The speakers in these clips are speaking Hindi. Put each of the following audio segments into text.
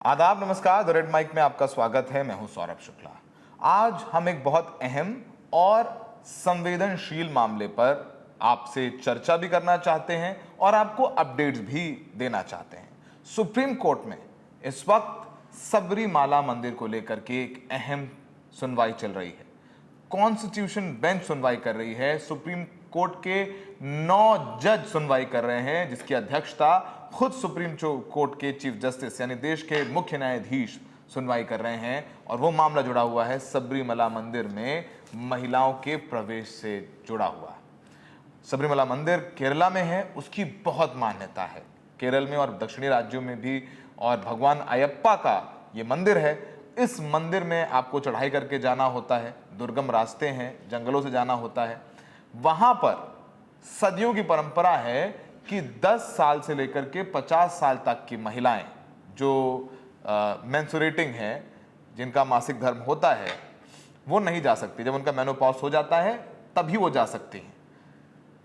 आदाब, नमस्कार। द रेड माइक में आपका स्वागत है। मैं हूं सौरभ शुक्ला। आज हम एक बहुत अहम और संवेदनशील मामले पर आपसे चर्चा भी करना चाहते हैं और आपको अपडेट्स भी देना चाहते हैं। सुप्रीम कोर्ट में इस वक्त सबरीमाला मंदिर को लेकर के एक अहम सुनवाई चल रही है। कॉन्स्टिट्यूशन बेंच सुनवाई कर रही है। सुप्रीम कोर्ट के 9 जज सुनवाई कर रहे हैं, जिसकी अध्यक्षता खुद सुप्रीम कोर्ट के चीफ जस्टिस यानी देश के मुख्य न्यायाधीश सुनवाई कर रहे हैं। और वो मामला जुड़ा हुआ है सबरीमाला मंदिर में महिलाओं के प्रवेश से जुड़ा हुआ। सबरीमाला मंदिर केरला में है, उसकी बहुत मान्यता है केरल में और दक्षिणी राज्यों में भी। और भगवान अयप्पा का ये मंदिर है। इस मंदिर में आपको चढ़ाई करके जाना होता है, दुर्गम रास्ते हैं, जंगलों से जाना होता है। वहां पर सदियों की परंपरा है कि 10 साल से लेकर के 50 साल तक की महिलाएं जो मेंस्ट्रुएटिंग हैं, जिनका मासिक धर्म होता है, वो नहीं जा सकती। जब उनका मेनोपॉज हो जाता है तभी वो जा सकती हैं।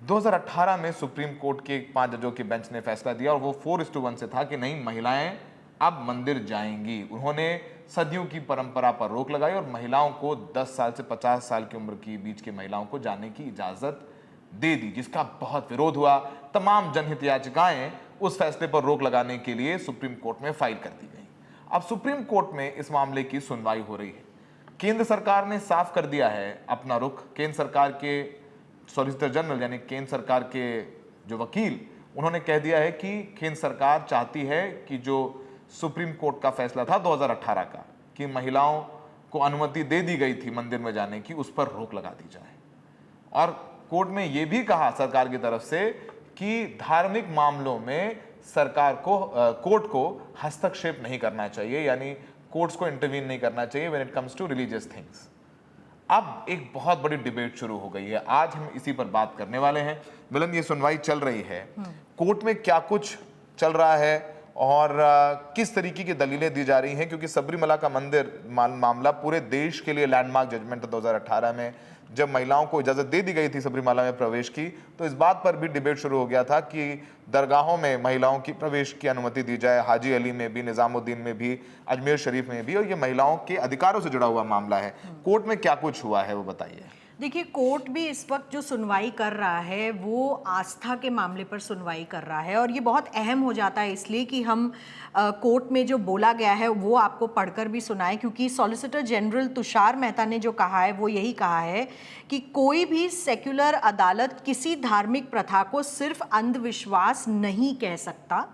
2018 में सुप्रीम कोर्ट के 5 जजों के बेंच ने फैसला दिया और वो 4:1 से था कि नहीं, महिलाएं अब मंदिर जाएंगी। उन्होंने सदियों की परंपरा पर रोक लगाई और महिलाओं को 10 साल से 50 साल की उम्र के बीच की महिलाओं को जाने की इजाजत दे दी, जिसका बहुत विरोध हुआ। तमाम जनहित याचिकाएं उस फैसले पर रोक लगाने के लिए सुप्रीम कोर्ट में फाइल कर दी गई। अब सुप्रीम कोर्ट में इस मामले की सुनवाई हो रही है। केंद्र सरकार ने साफ कर दिया है अपना रुख। केंद्र सरकार के सॉलिसिटर जनरल यानी केंद्र सरकार के जो वकील, उन्होंने कह दिया है कि केंद्र सरकार चाहती है कि जो सुप्रीम कोर्ट का फैसला था 2018 का कि महिलाओं को अनुमति दे दी गई थी मंदिर में जाने की, उस पर रोक लगा दी जाए। और कोर्ट में यह भी कहा सरकार की तरफ से कि धार्मिक मामलों में सरकार को कोर्ट को हस्तक्षेप नहीं करना चाहिए, यानी कोर्ट्स को इंटरवीन नहीं करना चाहिए when it comes to religious things. अब एक बहुत बड़ी डिबेट शुरू हो गई है। आज हम इसी पर बात करने वाले हैं। मिलन, ये सुनवाई चल रही है, कोर्ट में क्या कुछ चल रहा है और किस तरीके की दलीलें दी जा रही हैं, क्योंकि सबरीमाला का मंदिर मामला पूरे देश के लिए लैंडमार्क जजमेंट था। 2018 में जब महिलाओं को इजाजत दे दी गई थी सबरीमाला में प्रवेश की, तो इस बात पर भी डिबेट शुरू हो गया था कि दरगाहों में महिलाओं की प्रवेश की अनुमति दी जाए, हाजी अली में भी, निजामुद्दीन में भी, अजमेर शरीफ में भी। और ये महिलाओं के अधिकारों से जुड़ा हुआ मामला है। कोर्ट में क्या कुछ हुआ है वो बताइए। देखिए, कोर्ट भी इस वक्त जो सुनवाई कर रहा है वो आस्था के मामले पर सुनवाई कर रहा है। और ये बहुत अहम हो जाता है इसलिए कि हम कोर्ट में जो बोला गया है वो आपको पढ़कर भी सुनाएं, क्योंकि सॉलिसिटर जनरल तुषार मेहता ने जो कहा है वो यही कहा है कि कोई भी सेक्युलर अदालत किसी धार्मिक प्रथा को सिर्फ अंधविश्वास नहीं कह सकता,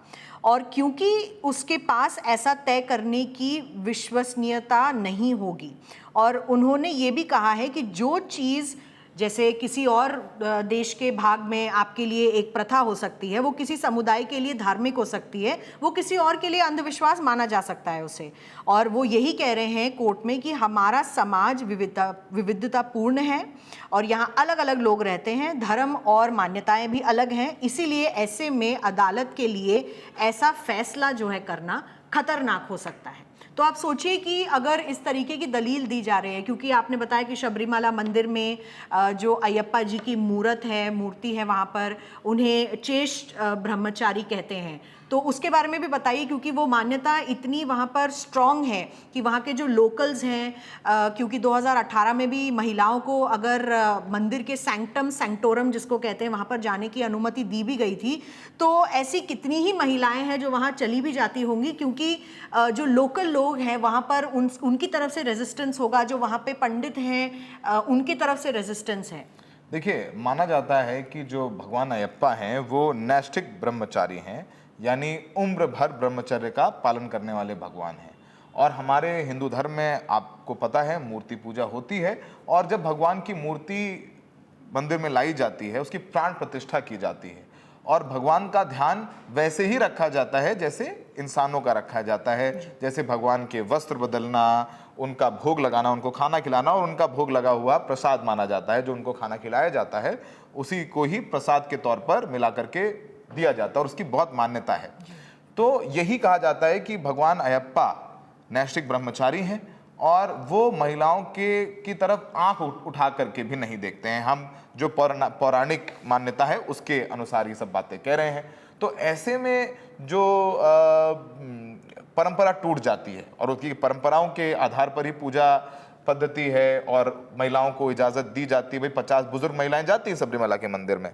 और क्योंकि उसके पास ऐसा तय करने की विश्वसनीयता नहीं होगी। और उन्होंने ये भी कहा है कि जो चीज़ जैसे किसी और देश के भाग में आपके लिए एक प्रथा हो सकती है, वो किसी समुदाय के लिए धार्मिक हो सकती है, वो किसी और के लिए अंधविश्वास माना जा सकता है उसे। और वो यही कह रहे हैं कोर्ट में कि हमारा समाज विविधतापूर्ण है और यहाँ अलग अलग लोग रहते हैं, धर्म और मान्यताएं भी अलग हैं। इसीलिए ऐसे में अदालत के लिए ऐसा फैसला जो है करना खतरनाक हो सकता है। तो आप सोचिए कि अगर इस तरीके की दलील दी जा रही है, क्योंकि आपने बताया कि सबरीमाला मंदिर में जो अयप्पा जी की मूर्ति है वहाँ पर उन्हें चेष्ट ब्रह्मचारी कहते हैं, तो उसके बारे में भी बताइए, क्योंकि वो मान्यता इतनी वहाँ पर स्ट्रॉन्ग है कि वहाँ के जो लोकल्स हैं, क्योंकि 2018 में भी महिलाओं को अगर मंदिर के सैंक्टम सेंक्टोरम जिसको कहते हैं वहाँ पर जाने की अनुमति दी भी गई थी, तो ऐसी कितनी ही महिलाएं हैं जो वहाँ चली भी जाती होंगी, क्योंकि जो लोकल लोग हैं वहाँ पर उनकी तरफ से रेजिस्टेंस होगा, जो वहाँ पे पंडित हैं उनकी तरफ से रेजिस्टेंस है। देखिए, माना जाता है कि जो भगवान अयप्पा हैं वो नैष्ठिक ब्रह्मचारी हैं, यानी उम्र भर ब्रह्मचर्य का पालन करने वाले भगवान हैं। और हमारे हिंदू धर्म में आपको पता है मूर्ति पूजा होती है, और जब भगवान की मूर्ति मंदिर में लाई जाती है उसकी प्राण प्रतिष्ठा की जाती है, और भगवान का ध्यान वैसे ही रखा जाता है जैसे इंसानों का रखा जाता है। जैसे भगवान के वस्त्र बदलना, उनका भोग लगाना, उनको खाना खिलाना, और उनका भोग लगा हुआ प्रसाद माना जाता है। जो उनको खाना खिलाया जाता है उसी को ही प्रसाद के तौर पर मिला करके दिया जाता है, और उसकी बहुत मान्यता है। तो यही कहा जाता है कि भगवान अयप्पा नैष्ठिक ब्रह्मचारी हैं और वो महिलाओं की तरफ आंख उठा करके भी नहीं देखते हैं। हम जो पौराणिक मान्यता है उसके अनुसार ये सब बातें कह रहे हैं। तो ऐसे में जो परंपरा टूट जाती है और उसकी परंपराओं के आधार पर ही पूजा पद्धति है और महिलाओं को इजाजत दी जाती है। भाई 50 बुजुर्ग महिलाएं जाती हैं सबरीमला के मंदिर में।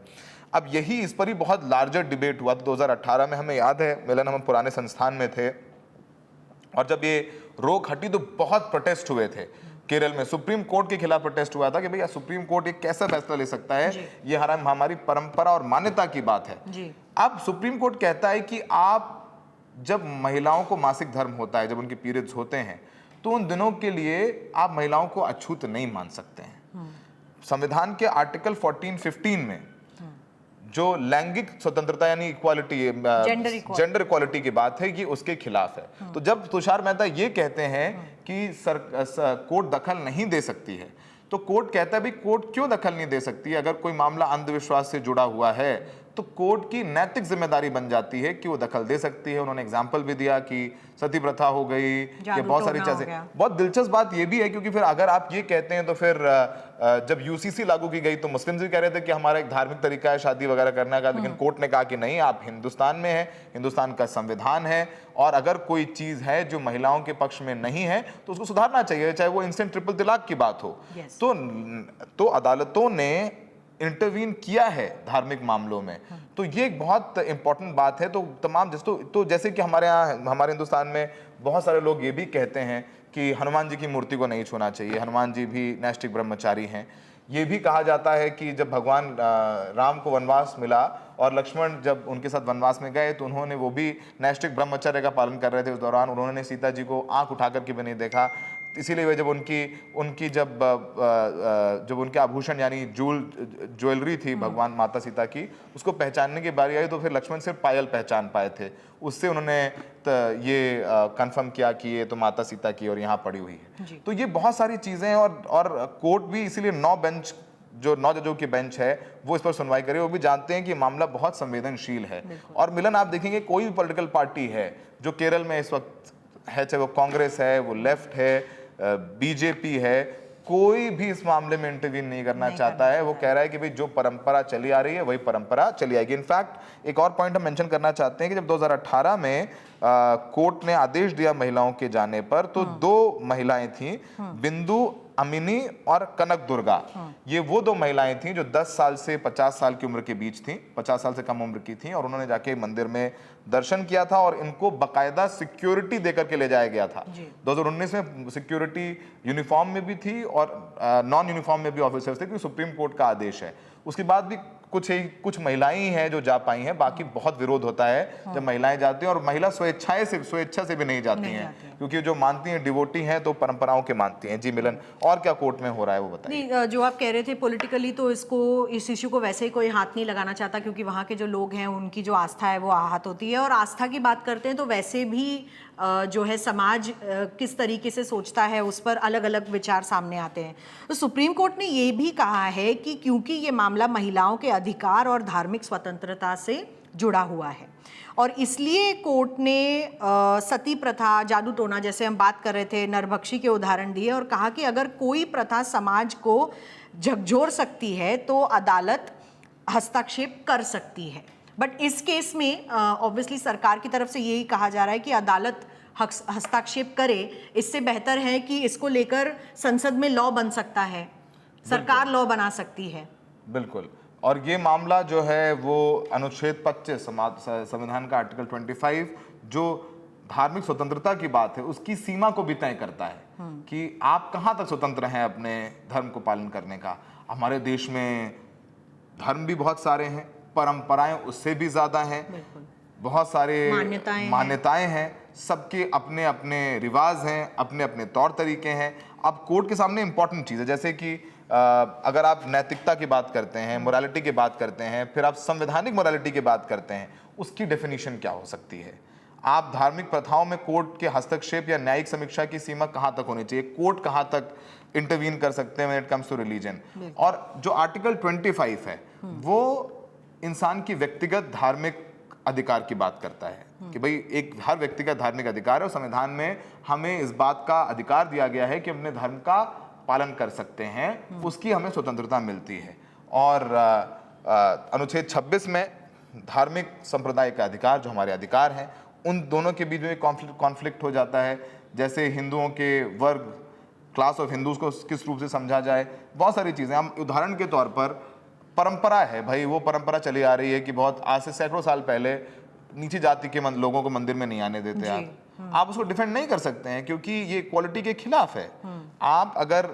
अब यही इस पर ही बहुत लार्जर डिबेट हुआ 2018 में, हमें याद है मिलन, हम पुराने संस्थान में थे और जब ये रोक हटी तो बहुत प्रोटेस्ट हुए थे केरल में। सुप्रीम कोर्ट के खिलाफ प्रोटेस्ट हुआ था कि भैया सुप्रीम कोर्ट ये कैसा फैसला ले सकता है, ये हमारी परंपरा और मान्यता की बात है जी। अब सुप्रीम कोर्ट कहता है कि आप जब महिलाओं को मासिक धर्म होता है, जब उनके पीरियड्स होते हैं, तो उन दिनों के लिए आप महिलाओं को अछूत नहीं मान सकते हैं। संविधान के आर्टिकल 14-15 में जो लैंगिक स्वतंत्रता यानी इक्वालिटी, जेंडर इक्वालिटी की बात है, ये उसके खिलाफ है। तो जब तुषार मेहता ये कहते हैं कि कोर्ट दखल नहीं दे सकती है, तो कोर्ट कहता है भाई कोर्ट क्यों दखल नहीं दे सकती है? अगर कोई मामला अंधविश्वास से जुड़ा हुआ है तो कोर्ट की नैतिक जिम्मेदारी बन जाती है कि वो दखल दे सकती है। उन्होंने एग्जाम्पल भी दिया कि सती प्रथा हो गई, ये बहुत सारी चीजें। बहुत दिलचस्प बात ये भी है क्योंकि फिर अगर आप ये कहते हैं तो फिर जब यूसीसी लागू की गई तो मुस्लिम भी कह रहे थे कि हमारा एक धार्मिक तरीका है शादी वगैरह करने का, लेकिन कोर्ट ने कहा कि नहीं, आप हिंदुस्तान में हैं, हिंदुस्तान का संविधान है और अगर कोई चीज है जो महिलाओं के पक्ष में नहीं है तो उसको सुधारना चाहिए, चाहे वो इंस्टेंट ट्रिपल तलाक की बात हो। तो अदालतों ने इंटरवीन किया है धार्मिक मामलों में, तो ये एक बहुत इंपॉर्टेंट बात है। तो तमाम तो जैसे कि हमारे यहाँ, हमारे हिंदुस्तान में बहुत सारे लोग ये भी कहते हैं कि हनुमान जी की मूर्ति को नहीं छूना चाहिए, हनुमान जी भी नैष्ठिक ब्रह्मचारी हैं। ये भी कहा जाता है कि जब भगवान राम को वनवास मिला और लक्ष्मण जब उनके साथ वनवास में गए तो उन्होंने वो भी नैष्ठिक ब्रह्मचर्य का पालन कर रहे थे। उस दौरान उन्होंने सीता जी को आंख उठाकर के भी नहीं देखा, इसीलिए वे जब जब उनके आभूषण यानी ज्वेलरी थी भगवान माता सीता की, उसको पहचानने की बारी आई तो फिर लक्ष्मण सिर्फ पायल पहचान पाए थे। उससे उन्होंने ये कंफर्म किया कि ये तो माता सीता की और यहाँ पड़ी हुई है। तो ये बहुत सारी चीजें और कोर्ट भी इसीलिए 9 जजों की बेंच है वो इस पर सुनवाई करे। वो भी जानते हैं कि मामला बहुत संवेदनशील है। और मिलन, आप देखेंगे कोई भी पॉलिटिकल पार्टी है जो केरल में इस वक्त है, चाहे वो कांग्रेस है, वो लेफ्ट है, बीजेपी है, कोई भी इस मामले में इंटरवीन नहीं करना चाहता है। वो कह रहा है कि भाई जो परंपरा चली आ रही है वही परंपरा चली आएगी। इनफैक्ट एक और पॉइंट हम मेंशन करना चाहते हैं कि जब 2018 में कोर्ट ने आदेश दिया महिलाओं के जाने पर, तो 2 महिलाएं थीं, बिंदु अमिनी और कनक दुर्गा। ये वो 2 महिलाएं थीं जो 10 साल से 50 साल की उम्र के बीच थीं, 50 साल से कम उम्र की थीं, और उन्होंने जाके मंदिर में दर्शन किया था और इनको बाकायदा सिक्योरिटी देकर के ले जाया गया था। 2019 में सिक्योरिटी यूनिफॉर्म में भी थी और नॉन यूनिफॉर्म में भी ऑफिसर्स थे, क्योंकि सुप्रीम कोर्ट का आदेश है। उसके बाद भी कुछ महिलाएं ही हैं जो जा पाई हैं, बाकी बहुत विरोध होता है जब महिलाएं जाती हैं, और महिला स्वेच्छा से भी नहीं जाती हैं, क्योंकि जो मानती हैं डिवोटी हैं तो परंपराओं के मानती हैं। जी मिलन, और क्या कोर्ट में हो रहा है वो बताइए। नहीं, जो आप कह रहे थे पॉलिटिकली, तो इस इश्यू को वैसे ही कोई हाथ नहीं लगाना चाहता, क्योंकि वहाँ के जो लोग हैं उनकी जो आस्था है वो आहत होती है। और आस्था की बात करते हैं तो वैसे भी जो है समाज किस तरीके से सोचता है उस पर अलग अलग विचार सामने आते हैं। तो सुप्रीम कोर्ट ने ये भी कहा है कि क्योंकि ये मामला महिलाओं के अधिकार और धार्मिक स्वतंत्रता से जुड़ा हुआ है और इसलिए कोर्ट ने सती प्रथा, जादू टोना, जैसे हम बात कर रहे थे, नरभक्षी के उदाहरण दिए और कहा कि अगर कोई प्रथा समाज को झकझोर सकती है तो अदालत हस्तक्षेप कर सकती है। बट इस केस में ऑब्वियसली सरकार की तरफ से यही कहा जा रहा है कि अदालत हस्तक्षेप करे, इससे बेहतर है कि इसको लेकर संसद में लॉ बन सकता है, सरकार लॉ बना सकती है। बिल्कुल, और ये मामला जो है वो अनुच्छेद 25 संविधान का आर्टिकल 25 जो धार्मिक स्वतंत्रता की बात है उसकी सीमा को भी तय करता है कि आप कहाँ तक स्वतंत्र हैं अपने धर्म को पालन करने का। हमारे देश में धर्म भी बहुत सारे हैं, परंपराएं उससे भी ज्यादा हैं, बहुत सारे मान्यताएं हैं, सबके अपने अपने रिवाज हैं, अपने अपने तौर तरीके हैं। अब कोर्ट के सामने इंपॉर्टेंट चीज़ है, जैसे कि अगर आप नैतिकता की बात करते हैं, मोरालिटी की बात करते हैं, फिर आप संवैधानिक मोरालिटी की बात करते हैं, उसकी डेफिनेशन क्या हो सकती है? आप धार्मिक प्रथाओं में कोर्ट के हस्तक्षेप या न्यायिक समीक्षा की सीमा कहाँ तक होनी चाहिए? कोर्ट कहाँ तक इंटरवीन कर सकते हैं when it comes to religion? और जो आर्टिकल 25 है वो इंसान की व्यक्तिगत धार्मिक अधिकार की बात करता है कि भाई एक हर व्यक्ति का धार्मिक अधिकार है और संविधान में हमें इस बात का अधिकार दिया गया है कि अपने धर्म का पालन कर सकते हैं, उसकी हमें स्वतंत्रता मिलती है। और अनुच्छेद 26 में धार्मिक संप्रदाय का अधिकार, जो हमारे अधिकार हैं, उन दोनों के बीच में कॉन्फ्लिक्ट हो जाता है। जैसे हिंदुओं के वर्ग, क्लास ऑफ हिंदूज को किस रूप से समझा जाए, बहुत सारी चीज़ें। हम उदाहरण के तौर पर परंपरा है भाई, वो परंपरा चली आ रही है कि बहुत आज से सैकड़ों साल पहले नीची जाति के लोगों को मंदिर में नहीं आने देते आप उसको डिफेंड नहीं कर सकते हैं क्योंकि ये इक्वालिटी के खिलाफ है। आप अगर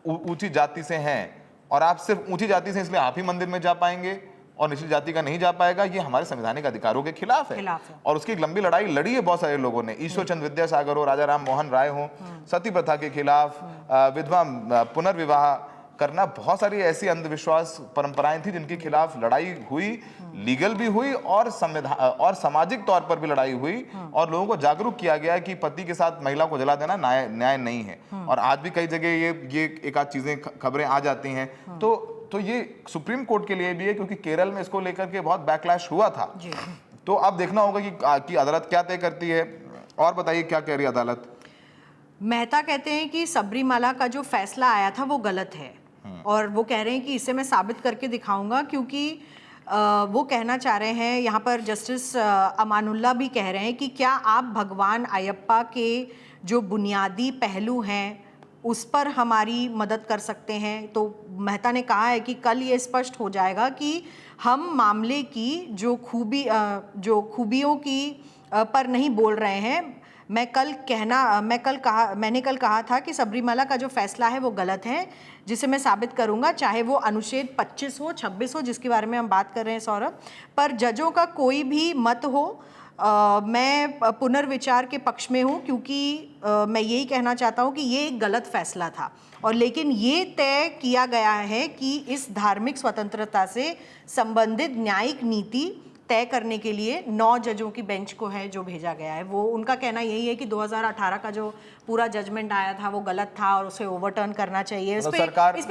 ऊंची जाति से हैं और आप सिर्फ ऊंची जाति से इसलिए आप ही मंदिर में जा पाएंगे और निचली जाति का नहीं जा पाएगा, ये हमारे संवैधानिक अधिकारों के खिलाफ है। और उसकी एक लंबी लड़ाई लड़ी है बहुत सारे लोगों ने। ईश्वर चंद्र विद्यासागर हो, राजा राम मोहन राय हो, सती प्रथा के खिलाफ, विधवा पुनर्विवाह करना, बहुत सारी ऐसी अंधविश्वास परंपराएं थी जिनके खिलाफ लड़ाई हुई, लीगल भी हुई और संविधान और सामाजिक तौर पर भी लड़ाई हुई और लोगों को जागरूक किया गया कि पति के साथ महिला को जला देना न्याय नहीं है। और आज भी कई जगह ये एक आध चीजें खबरें आ जाती हैं। तो ये सुप्रीम कोर्ट के लिए भी है क्योंकि केरल में इसको लेकर के बहुत बैकलैश हुआ था। तो अब देखना होगा कि अदालत क्या तय करती है। और बताइए क्या कह रही है अदालत? मेहता कहते हैं कि सबरीमाला का जो फैसला आया था वो गलत है और वो कह रहे हैं कि इसे मैं साबित करके दिखाऊंगा, क्योंकि वो कहना चाह रहे हैं, यहाँ पर जस्टिस अमानुल्लाह भी कह रहे हैं कि क्या आप भगवान अयप्पा के जो बुनियादी पहलू हैं उस पर हमारी मदद कर सकते हैं। तो मेहता ने कहा है कि कल ये स्पष्ट हो जाएगा कि हम मामले की जो खूबियों की पर नहीं बोल रहे हैं। मैंने कल कहा था कि सबरीमाला का जो फैसला है वो गलत है, जिसे मैं साबित करूंगा, चाहे वो अनुच्छेद 25 हो, 26 हो, जिसके बारे में हम बात कर रहे हैं सौरभ। पर जजों का कोई भी मत हो, मैं पुनर्विचार के पक्ष में हूँ, क्योंकि मैं यही कहना चाहता हूँ कि ये एक गलत फैसला था और लेकिन ये तय किया गया है कि इस धार्मिक स्वतंत्रता से संबंधित न्यायिक नीति तय करने के लिए 9 जजों की बेंच को है जो भेजा गया है। वो उनका कहना यही है कि 2018 का जो पूरा जजमेंट आया था वो गलत था और उसे ओवरटर्न करना चाहिए। इस पे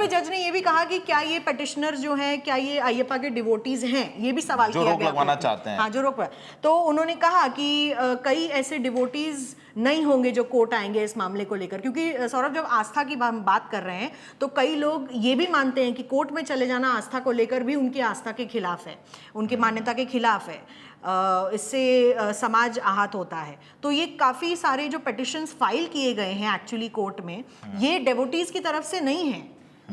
जज ने ये भी कहा कि क्या ये पेटिशनर्स जो हैं, क्या ये अयप्पा के डिवोटीज हैं, ये भी सवाल किया गया। लगवाना चाहते हैं। हाँ, जो रोक। तो उन्होंने कहा कि कई ऐसे डिवोटीज नहीं होंगे जो कोर्ट आएंगे इस मामले को लेकर, क्योंकि सौरभ जब आस्था की बात कर रहे हैं तो कई लोग ये भी मानते हैं कि कोर्ट में चले जाना आस्था को लेकर भी उनकी आस्था के खिलाफ है, उनकी मान्यता के खिलाफ है। इससे समाज आहत होता है। तो ये काफ़ी सारे जो पिटिशंस फाइल किए गए हैं एक्चुअली कोर्ट में, ये डेवोटीज की तरफ से नहीं है,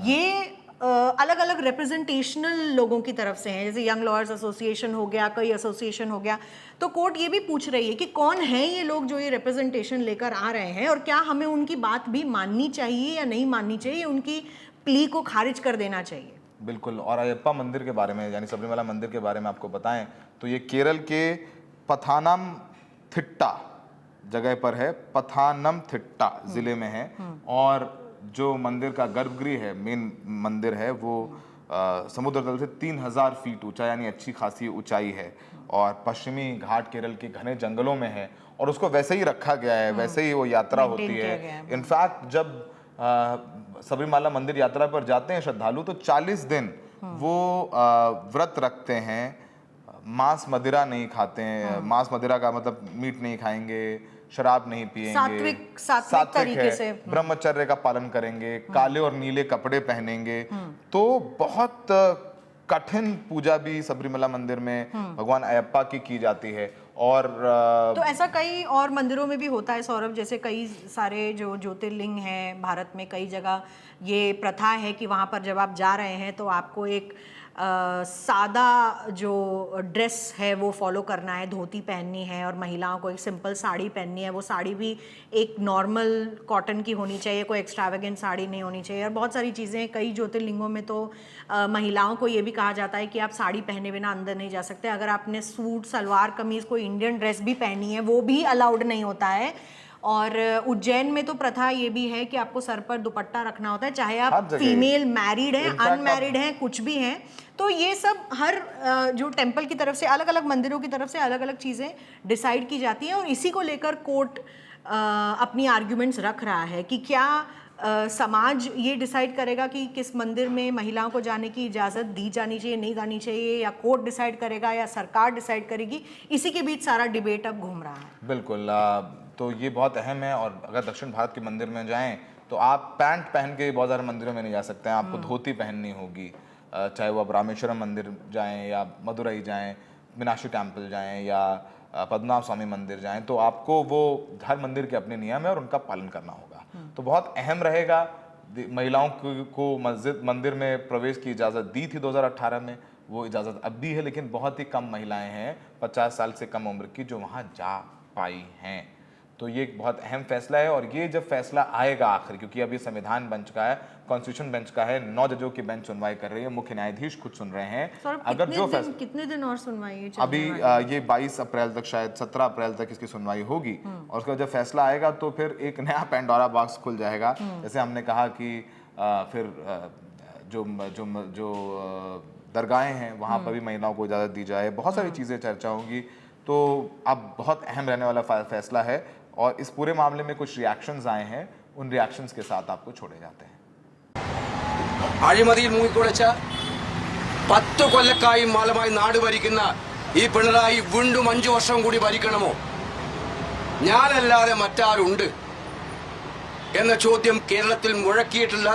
ये अलग अलग रिप्रेजेंटेशनल लोगों की तरफ से हैं, जैसे यंग लॉयर्स एसोसिएशन हो गया, कई एसोसिएशन हो गया। तो कोर्ट ये भी पूछ रही है कि कौन है ये लोग जो ये रिप्रेजेंटेशन लेकर आ रहे हैं और क्या हमें उनकी बात भी माननी चाहिए या नहीं माननी चाहिए, उनकी प्ली को खारिज कर देना चाहिए। बिल्कुल। और अयप्पा मंदिर के बारे में, यानी सबरीमाला मंदिर के बारे में आपको बताएं तो ये केरल के पथानमथिट्टा जगह पर है, पथानमथिट्टा जिले में है। और जो मंदिर का गर्भगृह है, मेन मंदिर है, वो समुद्र तल से 3000 फीट ऊंचा, यानी अच्छी खासी ऊंचाई है और पश्चिमी घाट केरल के घने जंगलों में है और उसको वैसे ही रखा गया है, वैसे ही वो यात्रा होती है। इनफैक्ट जब सबरीमाला मंदिर यात्रा पर जाते हैं श्रद्धालु तो 40 दिन वो व्रत रखते हैं, मांस मदिरा नहीं खाते हैं। मांस मदिरा का मतलब मीट नहीं खाएंगे, शराब नहीं पिएंगे, सात्विक तरीके से ब्रह्मचर्य का पालन करेंगे, काले और नीले कपड़े पहनेंगे। तो बहुत कठिन पूजा भी सबरीमाला मंदिर में भगवान अयप्पा की जाती है। और तो ऐसा कई और मंदिरों में भी होता है सौरभ, जैसे कई सारे जो ज्योतिर्लिंग हैं भारत में, कई जगह ये प्रथा है कि वहाँ पर जब आप जा रहे हैं तो आपको एक सादा जो ड्रेस है वो फॉलो करना है, धोती पहननी है और महिलाओं को एक सिंपल साड़ी पहननी है। वो साड़ी भी एक नॉर्मल कॉटन की होनी चाहिए, कोई एक्स्ट्रावेगेंट साड़ी नहीं होनी चाहिए। और बहुत सारी चीज़ें, कई ज्योतिर्लिंगों में तो महिलाओं को ये भी कहा जाता है कि आप साड़ी पहने बिना अंदर नहीं जा सकते। अगर आपने सूट सलवार कमीज़ कोई इंडियन ड्रेस भी पहनी है वो भी अलाउड नहीं होता है। और उज्जैन में तो प्रथा ये भी है कि आपको सर पर दुपट्टा रखना होता है, चाहे आप फीमेल मैरिड हैं, अनमैरिड हैं, कुछ भी हैं। तो ये सब हर जो टेम्पल की तरफ से, अलग अलग मंदिरों की तरफ से अलग अलग चीज़ें डिसाइड की जाती हैं और इसी को लेकर कोर्ट अपनी आर्ग्यूमेंट्स रख रहा है कि क्या समाज ये डिसाइड करेगा कि किस मंदिर में महिलाओं को जाने की इजाज़त दी जानी चाहिए, नहीं जानी चाहिए, या कोर्ट डिसाइड करेगा या सरकार डिसाइड करेगी। इसी के बीच सारा डिबेट अब घूम रहा है। बिल्कुल। तो ये बहुत अहम है। और अगर दक्षिण भारत के मंदिर में जाएं तो आप पैंट पहन के बहुत सारे मंदिरों में नहीं जा सकते हैं, आपको धोती पहननी होगी। चाहे वो आप रामेश्वरम मंदिर जाएं या मदुरई जाएं, मीनाक्षी टेम्पल जाएं या पद्मनाभ स्वामी मंदिर जाएं, तो आपको वो हर मंदिर के अपने नियम है और उनका पालन करना होगा। तो बहुत अहम रहेगा। महिलाओं को मस्जिद मंदिर में प्रवेश की इजाज़त दी थी 2018 में, वो इजाज़त अब भी है, लेकिन बहुत ही कम महिलाएं हैं 50 साल से कम उम्र की जो वहाँ जा पाई हैं। तो ये एक बहुत अहम फैसला है और ये जब फैसला आएगा आखिर, क्योंकि अब ये संविधान बन चुका है, कॉन्स्टिट्यूशन बन चुका है, 9 जजों की बेंच सुनवाई कर रही है, मुख्य न्यायाधीश खुद सुन रहे हैं। अगर जो फैसला कितने दिन और सुनवाई अभी ये 22 अप्रैल तक, शायद 17 अप्रैल तक इसकी सुनवाई होगी और उसका जब फैसला आएगा तो फिर एक नया पेंडोरा बॉक्स खुल जाएगा। जैसे हमने कहा कि फिर जो जो जो दरगाहें हैं वहाँ पर भी महिलाओं को इजाज़त दी जाए, बहुत सारी चीज़ें चर्चा होंगी। तो अब बहुत अहम रहने वाला फैसला है और इस पूरे मामले में कुछ रिएक्शंस आए हैं, उन रिएक्शंस के साथ आपको छोड़े जाते हैं। അഴിമതിയിൽ മുങ്ങിക്കുളച്ച 10 കൊല്ലക്കായി മാലമായി നാട് ഭരിക്കുന്ന ഈ പിണറായി വീണ്ടും 5 വർഷം കൂടി ഭരിക്കണമോ? ഞാനല്ലാതെ മറ്റാരുണ്ട് എന്ന ചോദ്യം കേരളത്തിൽ മുഴക്കിയിട്ടുള്ള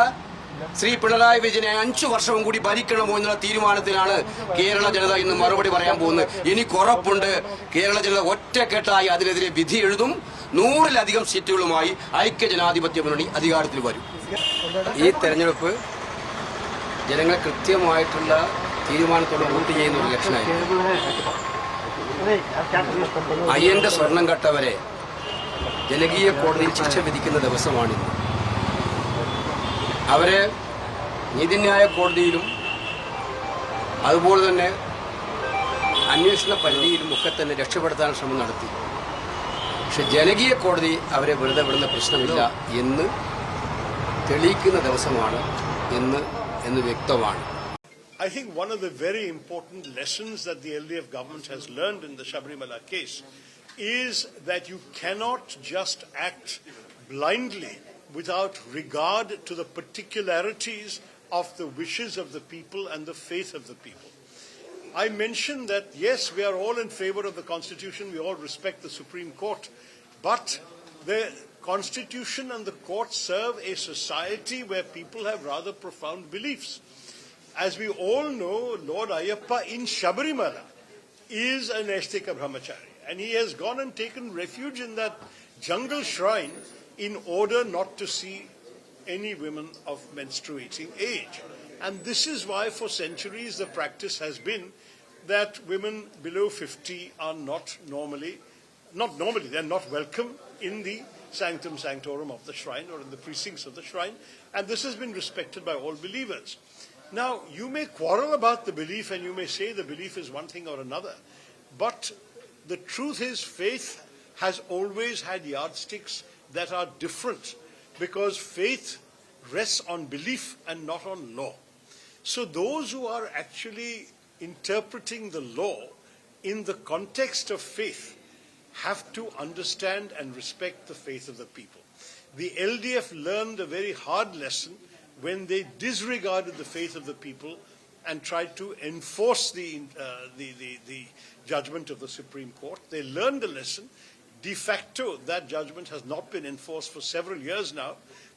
ശ്രീ പിണറായി വിജയനെ 5 വർഷവും കൂടി ഭരിക്കണമോ എന്നുള്ള തീരുമാനത്തിലാണ് കേരള ജനത ഇന്ന് മറുപടി പറയാൻ പോകുന്നത്. എനിക്ക് ഉറപ്പുണ്ട് കേരള ജനത ഒറ്റക്കെട്ടായി അതിനെതിരെ വിധി എഴുതും. 100-ലധികം സീറ്റുകളുമായി ഐക്യ ജനാധിപത്യ മുന്നണി അധികാരത്തിൽ വരും. ഈ തെരഞ്ഞെടുപ്പ് ജനങ്ങൾ കൃത്യമായിട്ടുള്ള തീരുമാനത്തോടെ വോട്ട് ചെയ്യുന്ന ഒരു ഇലക്ഷനായിരുന്നു. അയ്യന്റെ സ്വർണം കട്ടവരെ ജനകീയ കോടതിയിൽ ശിക്ഷ വിധിക്കുന്ന ദിവസമാണിന്ന്. അവരെ നീതിന്യായ കോടതിയിലും അതുപോലെ തന്നെ അന്വേഷണ പരിധിയിലും ഒക്കെ തന്നെ രക്ഷപ്പെടുത്താൻ ശ്രമം നടത്തി. പക്ഷെ ജനകീയ കോടതി അവരെ വെറുതെ വിടുന്ന പ്രശ്നമില്ല എന്ന് തെളിയിക്കുന്ന ദിവസമാണ് എന്ന് വ്യക്തമാണ്. I think one of the very important lessons that the LDF government has learned in the Sabarimala case is that you cannot just act blindly without regard to the particularities of the wishes of the people and the faith of the people. I mentioned that, yes, we are all in favor of the Constitution, we all respect the Supreme Court, but the Constitution and the court serve a society where people have rather profound beliefs. As we all know, Lord Ayyappa in Sabarimala is an Naistika Brahmachari, and he has gone and taken refuge in that jungle shrine in order not to see any women of menstruating age. And this is why for centuries the practice has been that women below 50 are not normally, they're not welcome in the sanctum sanctorum of the shrine or in the precincts of the shrine, and this has been respected by all believers. Now, you may quarrel about the belief and you may say the belief is one thing or another, but the truth is faith has always had yardsticks that are different because faith rests on belief and not on law. So those who are actually interpreting the law in the context of faith have to understand and respect the faith of the people. The LDF learned a very hard lesson when they disregarded the faith of the people and tried to enforce the judgment of the Supreme Court. They learned a lesson. De facto, that judgment has not been enforced for several years now.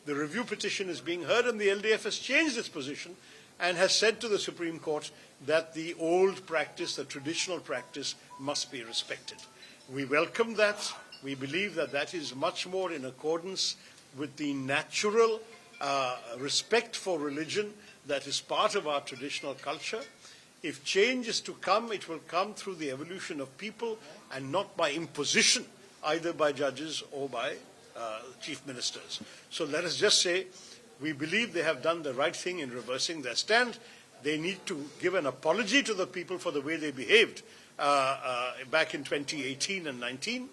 The review petition is being heard and the LDF has changed its position and has said to the Supreme Court that the old practice, the traditional practice, must be respected. We welcome that. We believe that that is much more in accordance with the natural respect for religion that is part of our traditional culture. If change is to come, it will come through the evolution of people and not by imposition, either by judges or by chief ministers. So let us just say we believe they have done the right thing in reversing their stand. They need to give an apology to the people for the way they behaved back in 2018 and 19.